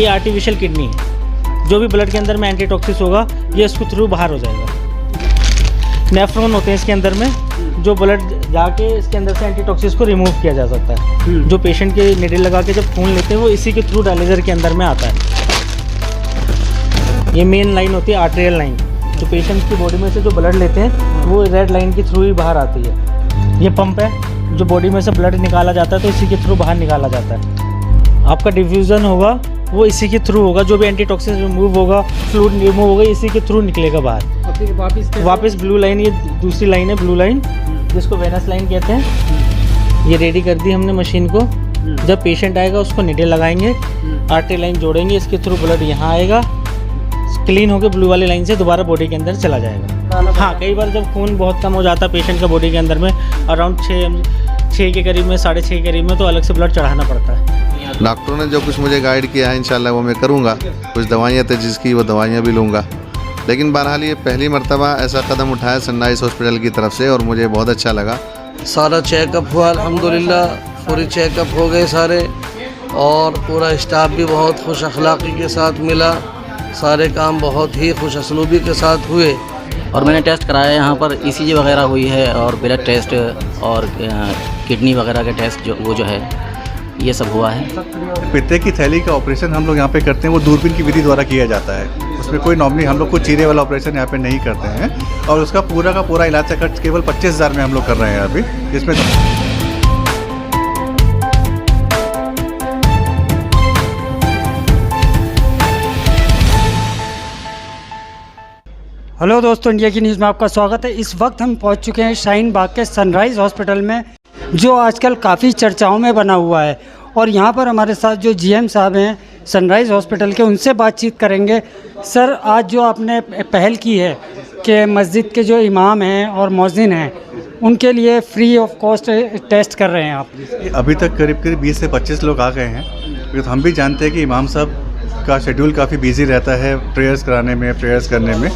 ये artificial kidney है। जो भी ब्लड के अंदर में एंटीटॉक्सिस होगा ये इसके थ्रू बाहर हो जाएगा। नेफ्रॉन होते हैं इसके अंदर में, जो ब्लड जाके इसके अंदर से एंटीटॉक्सिस को रिमूव किया जा सकता है। जो पेशेंट के निडल लगा के जब खून लेते हैं वो इसी के थ्रू डायलिसिस के अंदर में आता है। ये मेन लाइन होती है आर्टेरियल लाइन, जो पेशेंट की बॉडी में से जो ब्लड लेते हैं वो रेड लाइन के थ्रू ही बाहर आती है। ये पंप है, जो बॉडी में से ब्लड निकाला जाता है तो इसी के थ्रू बाहर निकाला जाता है। आपका डिफ्यूज़न होगा वो इसी के थ्रू होगा, जो भी एंटीटॉक्सिस रिमूव होगा, फ्लूइड रिमूव होगा, इसी के थ्रू निकलेगा बाहर। वापस ब्लू लाइन, ये दूसरी लाइन है ब्लू लाइन, जिसको वेनस लाइन कहते हैं। ये रेडी कर दी हमने मशीन को। जब पेशेंट आएगा उसको निडल लगाएंगे, आर्टरी लाइन जोड़ेंगे, इसके थ्रू ब्लड यहाँ आएगा, क्लीन होकर ब्लू वाली लाइन से दोबारा बॉडी के अंदर चला जाएगा। हाँ, कई बार जब खून बहुत कम हो जाता है पेशेंट का बॉडी के अंदर में, अराउंड 6 के करीब में, 6.5 के करीब में, तो अलग से ब्लड चढ़ाना पड़ता है। डॉक्टरों ने जो कुछ मुझे गाइड किया है इंशाल्लाह वो मैं करूँगा। कुछ दवाइयाँ थे जिसकी वो दवाइयाँ भी लूँगा। लेकिन बहरहाल ये पहली मर्तबा ऐसा कदम उठाया सनराइज़ हॉस्पिटल की तरफ से और मुझे बहुत अच्छा लगा। सारा चेकअप हुआ अल्हम्दुलिल्लाह, पूरी चेकअप हो गए सारे, और पूरा स्टाफ भी बहुत खुश अखलाक़ी के साथ मिला। सारे काम बहुत ही खुश असलूबी के साथ हुए। और मैंने टेस्ट कराया यहाँ पर, ECG वगैरह हुई है और ब्लड टेस्ट और किडनी वगैरह के टेस्ट जो है ये सब हुआ है। पित्ते की थैली का ऑपरेशन हम लोग यहाँ पे करते हैं, वो दूरबीन की विधि द्वारा किया जाता है। उसमें कोई नॉर्मली हम लोग को चीरे वाला ऑपरेशन यहाँ पे नहीं करते हैं, और उसका पूरा का पूरा इलाज का खर्च केवल 25,000 में हम लोग कर रहे हैं अभी, जिसमें हेलो दोस्तों, इंडिया की न्यूज़ में आपका स्वागत है। इस वक्त हम पहुंच चुके हैं शाहीन बाग के सनराइज़ हॉस्पिटल में, जो आजकल काफ़ी चर्चाओं में बना हुआ है। और यहाँ पर हमारे साथ जो GM साहब हैं सनराइज़ हॉस्पिटल के, उनसे बातचीत करेंगे। सर, आज जो आपने पहल की है कि मस्जिद के जो इमाम हैं और मौज़िन हैं उनके लिए फ्री ऑफ कॉस्ट टेस्ट कर रहे हैं आप। अभी तक करीब 20 से 25 लोग आ गए हैं, क्योंकि हम भी जानते हैं कि इमाम साहब का शेड्यूल काफ़ी बिजी रहता है प्रेयर्स कराने में, प्रेयर्स करने में,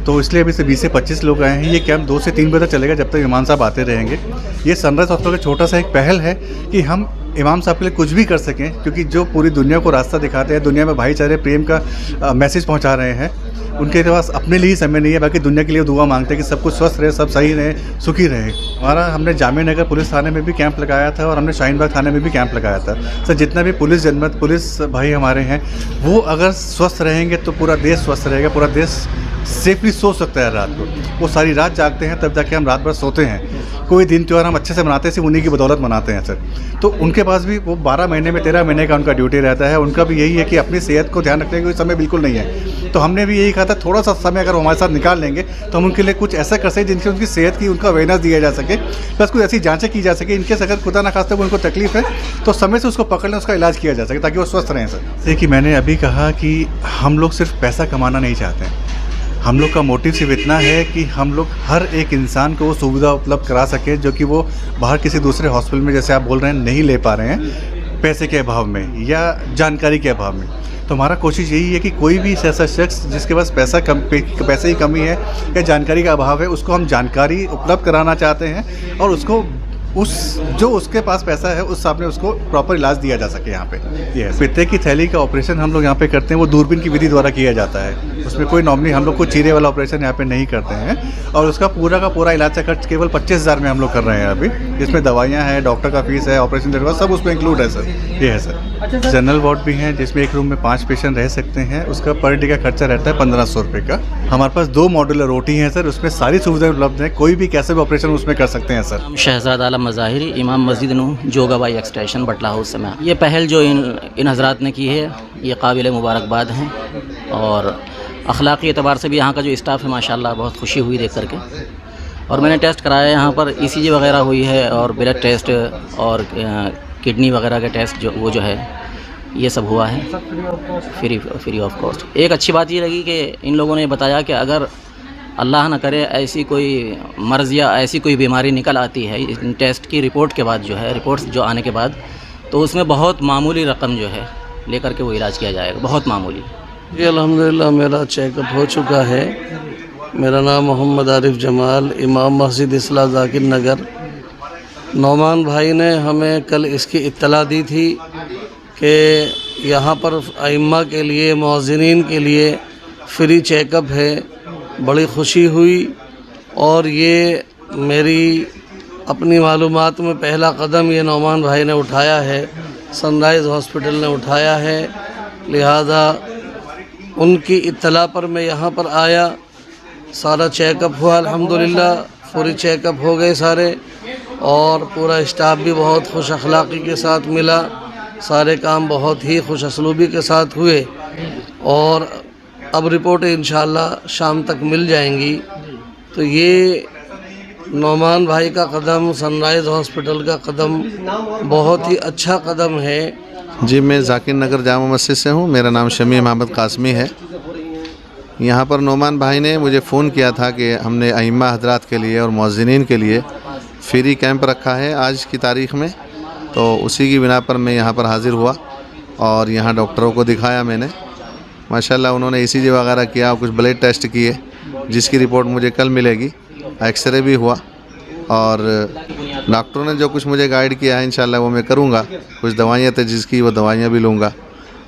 तो इसलिए अभी से 20 से 25 लोग आए हैं। ये कैंप 2 से 3 बजे तक चलेगा, जब तक इमाम साहब आते रहेंगे। ये सनराइज़ हॉस्पिटल का छोटा सा एक पहल है कि हम इमाम साहब के लिए कुछ भी कर सकें, क्योंकि जो पूरी दुनिया को रास्ता दिखाते हैं, दुनिया में भाईचारे प्रेम का मैसेज पहुंचा रहे हैं, उनके पास अपने लिए ही समय नहीं है, बाकी दुनिया के लिए दुआ मांगते हैं कि सब कुछ स्वस्थ रहे, सब सही रहे, सुखी रहे। हमने जामिया नगर पुलिस थाने में भी कैंप लगाया था और हमने शाहीन बाग थाने में भी कैंप लगाया था। सर, जितना भी पुलिस जनमत, पुलिस भाई हमारे हैं, वो अगर स्वस्थ रहेंगे तो पूरा देश स्वस्थ रहेगा, पूरा देश सेफली सो सकता है रात को। वो सारी रात जागते हैं, तब जाके हम रात भर सोते हैं। कोई दिन त्यौहार हम अच्छे से मनाते हैं, सिर्फ उन्हीं की बदौलत मनाते हैं सर। तो उनके पास भी वो 12 महीने में 13 महीने का उनका ड्यूटी रहता है। उनका भी यही है कि अपनी सेहत को ध्यान रखने का कोई समय बिल्कुल नहीं है। तो हमने भी यही कहा था, थोड़ा सा समय अगर वो हमारे साथ निकाल लेंगे तो हम उनके लिए कुछ ऐसा कर सकें जिनसे उनकी सेहत की उनका अवेयरनेस दिया जा सके, प्लस कुछ ऐसी जाँचें की जा सके, इनकेस अगर खुदा ना खास्ता उनको तकलीफ है तो समय से उसको पकड़ लें, उसका इलाज किया जा सके ताकि वो स्वस्थ रहें सर। देखिए, मैंने अभी कहा कि हम लोग सिर्फ पैसा कमाना नहीं चाहते हैं। हम लोग का मोटिव सिर्फ इतना है कि हम लोग हर एक इंसान को वो सुविधा उपलब्ध करा सकें जो कि वो बाहर किसी दूसरे हॉस्पिटल में, जैसे आप बोल रहे हैं, नहीं ले पा रहे हैं पैसे के अभाव में या जानकारी के अभाव में। तो हमारा कोशिश यही है कि कोई भी ऐसा शख्स जिसके पास पैसे की कमी है या जानकारी का अभाव है, उसको हम जानकारी उपलब्ध कराना चाहते हैं और उसको जो उसके पास पैसा है उस सामने उसको प्रॉपर इलाज दिया जा सके। यहाँ पे ये है। पित्ते की थैली का ऑपरेशन हम लोग यहाँ पे करते हैं, वो दूरबीन की विधि द्वारा किया जाता है। उसमें कोई नॉर्मली हम लोग को चीरे वाला ऑपरेशन यहाँ पे नहीं करते हैं, और उसका पूरा का पूरा इलाज का खर्च केवल 25,000 में हम लोग कर रहे हैं अभी, जिसमें दवाइयाँ हैं, डॉक्टर का फीस है, ऑपरेशन थिएटर सब उसमें इंक्लूड है सर। ये है सर। जनरल वार्ड भी हैं जिसमें एक रूम में 5 पेशेंट रह सकते हैं। उसका पर डे का खर्चा रहता है 1500 रुपये का। हमारे पास 2 मॉड्यूलर ओटी हैं सर, उसमें सारी सुविधाएं उपलब्ध हैं, कोई भी कैसे भी ऑपरेशन उसमें कर सकते हैं सर। शहजाद आलम मज़ाहिरी, इमाम मस्जिद नूह, जोगाबाई एक्सटेंशन, बटला हाउस में। ये पहल जो इन हज़रात ने की है ये काबिल मुबारकबाद हैं, और अखलाक़ी एतबार से भी यहाँ का जो स्टाफ है माशाल्लाह बहुत खुशी हुई देख करके। और मैंने टेस्ट कराया यहाँ पर, ECG वगैरह हुई है और ब्लड टेस्ट और किडनी वगैरह के टेस्ट जो है ये सब हुआ है फ्री ऑफ कॉस्ट। एक अच्छी बात ये लगी कि इन लोगों ने बताया कि अगर अल्लाह न करे ऐसी कोई मर्ज़ या ऐसी कोई बीमारी निकल आती है इन टेस्ट की रिपोर्ट के बाद, जो है रिपोर्ट्स जो आने के बाद, तो उसमें बहुत मामूली रकम जो है लेकर के वो इलाज किया जाएगा, बहुत मामूली। जी अल्हम्दुलिल्लाह मेरा चेकअप हो चुका है। मेरा नाम मोहम्मद आरिफ जमाल, इमाम मस्जिद इस्लाह ज़ाकिर नगर। नौमान भाई ने हमें कल इसकी इत्तला दी थी कि यहाँ पर अइम्मा के लिए, मुअज़्ज़िनीन के लिए फ्री चेकअप है। बड़ी खुशी हुई और ये मेरी अपनी मालूमात में पहला कदम ये नौमान भाई ने उठाया है, सनराइज़ हॉस्पिटल ने उठाया है। लिहाजा उनकी इत्तला पर मैं यहाँ पर आया, सारा चेकअप हुआ अल्हम्दुलिल्लाह, पूरी चेकअप हो गए सारे और पूरा स्टाफ भी बहुत खुश अखलाक़ी के साथ मिला। सारे काम बहुत ही खुश असलूबी के साथ हुए और अब रिपोर्टें इंशाअल्लाह शाम तक मिल जाएंगी। तो ये नौमान भाई का कदम, सनराइज़ हॉस्पिटल का कदम बहुत ही अच्छा कदम है। जी, मैं ज़ाकिर नगर जामा मस्जिद से हूँ। मेरा नाम शमी मोहम्मद कासमी है। यहाँ पर नौमान भाई ने मुझे फ़ोन किया था कि हमने अइम्मा हज़रात के लिए और मुअज़्ज़िनीन के लिए फ्री कैंप रखा है आज की तारीख़ में, तो उसी की बिना पर मैं यहाँ पर हाज़िर हुआ और यहाँ डॉक्टरों को दिखाया मैंने। माशाल्लाह उन्होंने ECG वगैरह किया, कुछ ब्लड टेस्ट किए जिसकी रिपोर्ट मुझे कल मिलेगी। एक्सरे भी हुआ और डॉक्टरों ने जो कुछ मुझे गाइड किया है इंशाल्लाह वो मैं करूँगा। कुछ दवाइयाँ तजवीज़ की, वो दवाइयाँ भी लूँगा।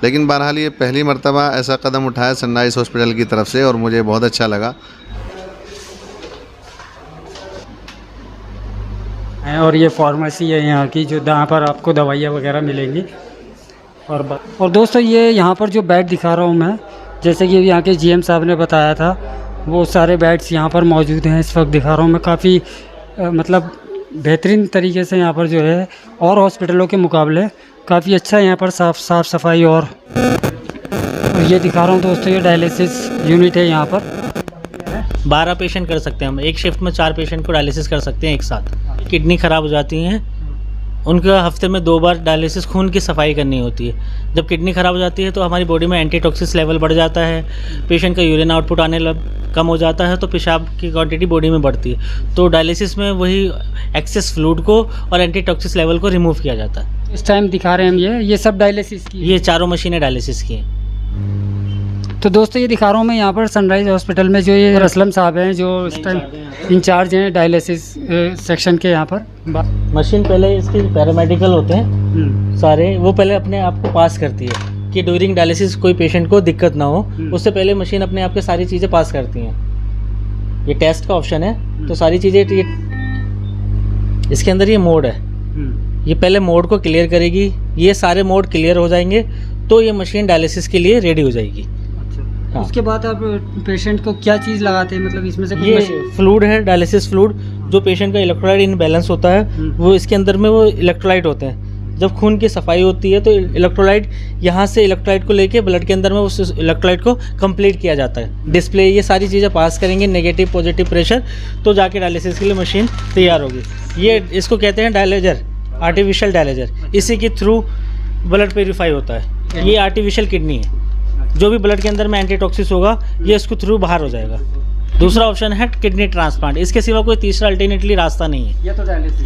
लेकिन बहरहाल ये पहली मरतबा ऐसा कदम उठाया सनराइज़ हॉस्पिटल की तरफ से और मुझे बहुत अच्छा लगा। और ये फार्मेसी है यहाँ की, जो जहाँ पर आपको दवाइयाँ वगैरह मिलेंगी। और दोस्तों ये यहाँ पर जो बेड दिखा रहा हूँ मैं, जैसे कि यहाँ के GM साहब ने बताया था, वो सारे बेड्स यहाँ पर मौजूद हैं। इस वक्त दिखा रहा हूँ मैं, काफ़ी मतलब बेहतरीन तरीके से यहाँ पर जो है और हॉस्पिटलों के मुकाबले काफ़ी अच्छा यहाँ पर साफ़ सफाई और ये दिखा रहा हूँ दोस्तों, ये डायलिसिस यूनिट है। यहाँ पर 12 पेशेंट कर सकते हैं हम, एक शिफ्ट में 4 पेशेंट को डायलिसिस कर सकते हैं एक साथ। किडनी ख़राब हो जाती हैं, उनका हफ्ते में 2 बार डायलिसिस खून की सफाई करनी होती है। जब किडनी ख़राब हो जाती है तो हमारी बॉडी में एंटीटॉक्सिस लेवल बढ़ जाता है, पेशेंट का यूरिन आउटपुट कम हो जाता है, तो पेशाब की क्वांटिटी बॉडी में बढ़ती है। तो डायलिसिस में वही एक्सेस फ्लूइड को और एंटीटॉक्सिस लेवल को रिमूव किया जाता है। इस टाइम दिखा रहे हैं हम ये सब डायलिसिस की, ये चारों मशीनें डायलिसिस की हैं। तो दोस्तों ये दिखा रहा हूँ मैं यहाँ पर सनराइज़ हॉस्पिटल में, जो ये रसलम साहब हैं जो इस टाइम इंचार्ज हैं डायलिसिस सेक्शन के। यहाँ पर मशीन पहले इसके पैरामेडिकल होते हैं सारे, वो पहले अपने आप को पास करती है कि ड्यूरिंग डायलिसिस कोई पेशेंट को दिक्कत ना हो, उससे पहले मशीन अपने आप के सारी चीज़ें पास करती हैं। ये टेस्ट का ऑप्शन है, तो सारी चीज़ें इसके अंदर ये मोड है, ये पहले मोड को क्लियर करेगी। ये सारे मोड क्लियर हो जाएंगे तो ये मशीन डायलिसिस के लिए रेडी हो जाएगी। हाँ। उसके बाद आप पेशेंट को क्या चीज़ लगाते हैं, मतलब इसमें से ये फ्लूइड है, डायलिसिस फ्लूइड, जो पेशेंट का इलेक्ट्रोलाइट इनबैलेंस होता है वो इसके अंदर में वो इलेक्ट्रोलाइट होते हैं। जब खून की सफाई होती है तो इलेक्ट्रोलाइट यहाँ से इलेक्ट्रोलाइट को लेके ब्लड के अंदर में उस इलेक्ट्रोलाइट को कंप्लीट किया जाता है। डिस्प्ले ये सारी चीज़ें पास करेंगे, नेगेटिव पॉजिटिव प्रेशर, तो जाके डायलिसिस के लिए मशीन तैयार होगी। ये इसको कहते हैं डायलेजर, आर्टिफिशियल डायलेजर। इसी के थ्रू ब्लड प्योरीफाई होता है। ये आर्टिफिशियल किडनी है, जो भी ब्लड के अंदर में एंटीटॉक्सिस होगा ये इसको थ्रू बाहर हो जाएगा। दूसरा ऑप्शन है किडनी ट्रांसप्लांट, इसके सिवा कोई तीसरा अल्टरनेटली रास्ता नहीं है।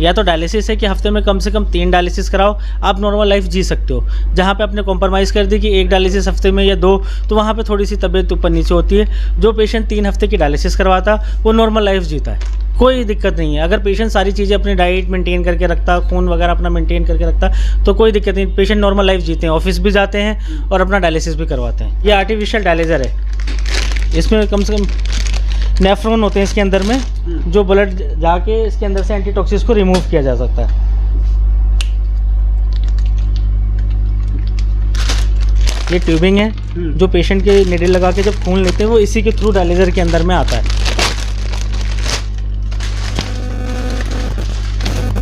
या तो डायलिसिस है कि हफ्ते में कम से कम 3 डायलिसिस कराओ, आप नॉर्मल लाइफ जी सकते हो। जहाँ पे आपने कॉम्प्रोमाइज़ कर दी कि 1 डायलिसिस हफ्ते में या 2, तो वहाँ पे थोड़ी सी तबीयत ऊपर नीचे होती है। जो पेशेंट 3 हफ्ते की डायलिसिस करवाता वो नॉर्मल लाइफ जीता है, कोई दिक्कत नहीं है। अगर पेशेंट सारी चीज़ें अपनी डाइट मेंटेन करके रखता, खून वगैरह अपना मेंटेन करके रखता, तो कोई दिक्कत नहीं, पेशेंट नॉर्मल लाइफ जीते हैं, ऑफिस भी जाते हैं और अपना डायलिसिस भी करवाते हैं। ये आर्टिफिशियल डायलिजर है, इसमें कम से कम नेफ्रॉन होते हैं इसके अंदर में, जो ब्लड जाके इसके अंदर से एंटीटॉक्सिस को रिमूव किया जा सकता है। ये ट्यूबिंग है, जो पेशेंट के निडल लगा के जब खून लेते हैं वो इसी के थ्रू डायलिजर के अंदर में आता है।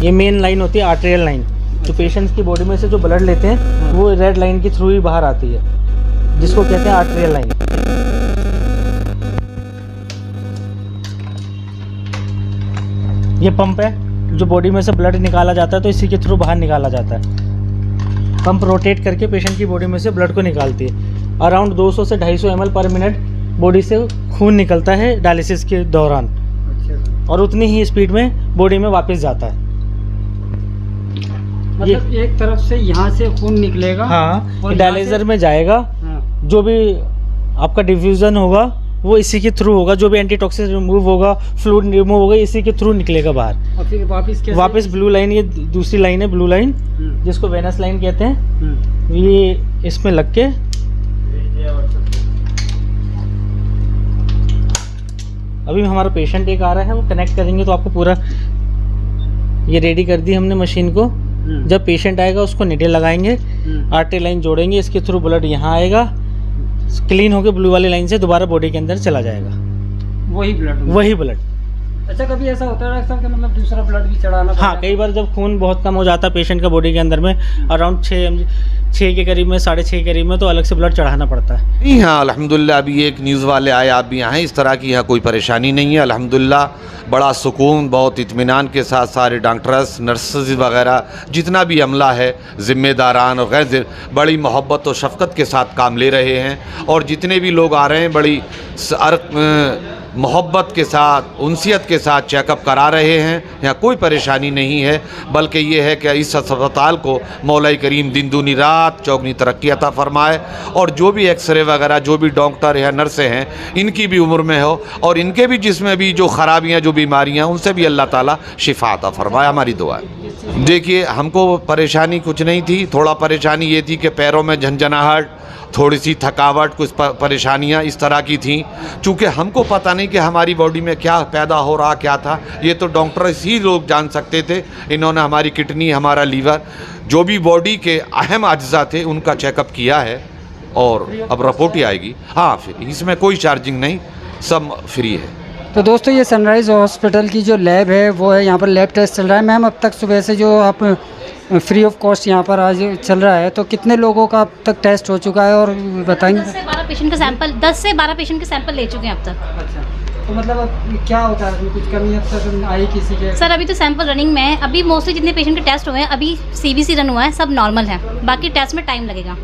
ये मेन लाइन होती है आर्टेरियल लाइन, जो पेशेंट्स की बॉडी में से जो ब्लड लेते हैं वो रेड लाइन के थ्रू ही बाहर आती है, जिसको कहते हैं आर्टेरियल लाइन। ये पंप है, जो बॉडी में से ब्लड निकाला जाता है तो इसी के थ्रू बाहर निकाला जाता है। पंप रोटेट करके पेशेंट की बॉडी में से ब्लड को निकालती है। अराउंड 200 से 250 ml पर मिनट बॉडी से खून निकलता है डायलिसिस के दौरान, और उतनी ही स्पीड में बॉडी में वापस जाता है। मतलब एक तरफ से यहाँ से खून निकलेगा, हाँ, और डायलिजर में जाएगा। हाँ। जो भी आपका डिफ्यूज़न होगा वो इसी के थ्रू होगा, जो भी एंटीटॉक्सिक रिमूव होगा, फ्लूइड रिमूव होगा, इसी के थ्रू निकलेगा बाहर। और फिर वापस ब्लू लाइन, ये दूसरी लाइन है ब्लू लाइन, जिसको वेनस लाइन कहते हैं, ये इसमें लग के अभी हमारा पेशेंट एक आ रहा है, वो कनेक्ट करेंगे तो आपको पूरा ये रेडी कर दी हमने मशीन को। जब पेशेंट आएगा उसको निडल लगाएंगे, आर्टरी लाइन जोड़ेंगे, इसके थ्रू ब्लड यहाँ आएगा, क्लीन होकर ब्लू वाली लाइन से दोबारा बॉडी के अंदर चला जाएगा, वही ब्लड। अच्छा, कभी ऐसा होता है डॉक्टर साहब कि मतलब दूसरा ब्लड भी चढ़ाना? हाँ, कई बार जब खून बहुत कम हो जाता है पेशेंट का बॉडी के अंदर में, अराउंड 6 के करीब में, 6.5 के करीब में, तो अलग से ब्लड चढ़ाना पड़ता है। जी हाँ, अल्हम्दुलिल्लाह अभी एक न्यूज़ वाले आए, आप भी यहाँ हैं, इस तरह की यहाँ कोई परेशानी नहीं है। अल्हम्दुलिल्लाह बड़ा सुकून, बहुत इत्मीनान के साथ सारे डॉक्टर्स, नर्सेज वगैरह जितना भी अमला है, ज़िम्मेदारान और गैर, बड़ी मोहब्बत और शफ़क़त के साथ काम ले रहे हैं। और जितने भी लोग आ रहे हैं बड़ी मोहब्बत के साथ, उनसियत के साथ चेकअप करा रहे हैं। यहाँ कोई परेशानी नहीं है, बल्कि ये है कि इस अस्पताल को मौला करीम दिन दूनी रात चौगनी तरक्की अता फरमाए, और जो भी एक्सरे वगैरह, जो भी डॉक्टर या नर्सें हैं, इनकी भी उम्र में हो, और इनके भी जिसमें भी जो ख़राबियाँ, जो बीमारियाँ, उनसे भी अल्लाह ताला शिफा अता फरमाए, हमारी दुआ है। देखिए, हमको परेशानी कुछ नहीं थी, थोड़ा परेशानी ये थी कि पैरों में झंझनाहट, थोड़ी सी थकावट, कुछ परेशानियां इस तरह की थी। चूँकि हमको पता नहीं कि हमारी बॉडी में क्या पैदा हो रहा, क्या था, ये तो डॉक्टर ही लोग जान सकते थे। इन्होंने हमारी किडनी, हमारा लीवर, जो भी बॉडी के अहम अज्जा थे, उनका चेकअप किया है, और अब रिपोर्ट ही आएगी। हाँ, फिर इसमें कोई चार्जिंग नहीं, सब फ्री है। तो दोस्तों, ये सनराइज़ हॉस्पिटल की जो लैब है वो है, यहाँ पर लैब टेस्ट चल रहा है। मैम, अब तक सुबह से जो आप फ्री ऑफ कॉस्ट यहाँ पर आज चल रहा है, तो कितने लोगों का अब तक टेस्ट हो चुका है, और बताएंगे? 10 से 12 पेशेंट के सैंपल ले चुके हैं अब तक। अच्छा, तो मतलब अब क्या होता है, कुछ कमी अब तक आई किसी के? सर, अभी तो सैंपल रनिंग में है। अभी मोस्टली जितने पेशेंट के टेस्ट हुए हैं, अभी CBC रन हुआ है, सब नॉर्मल है। बाकी टेस्ट में टाइम लगेगा।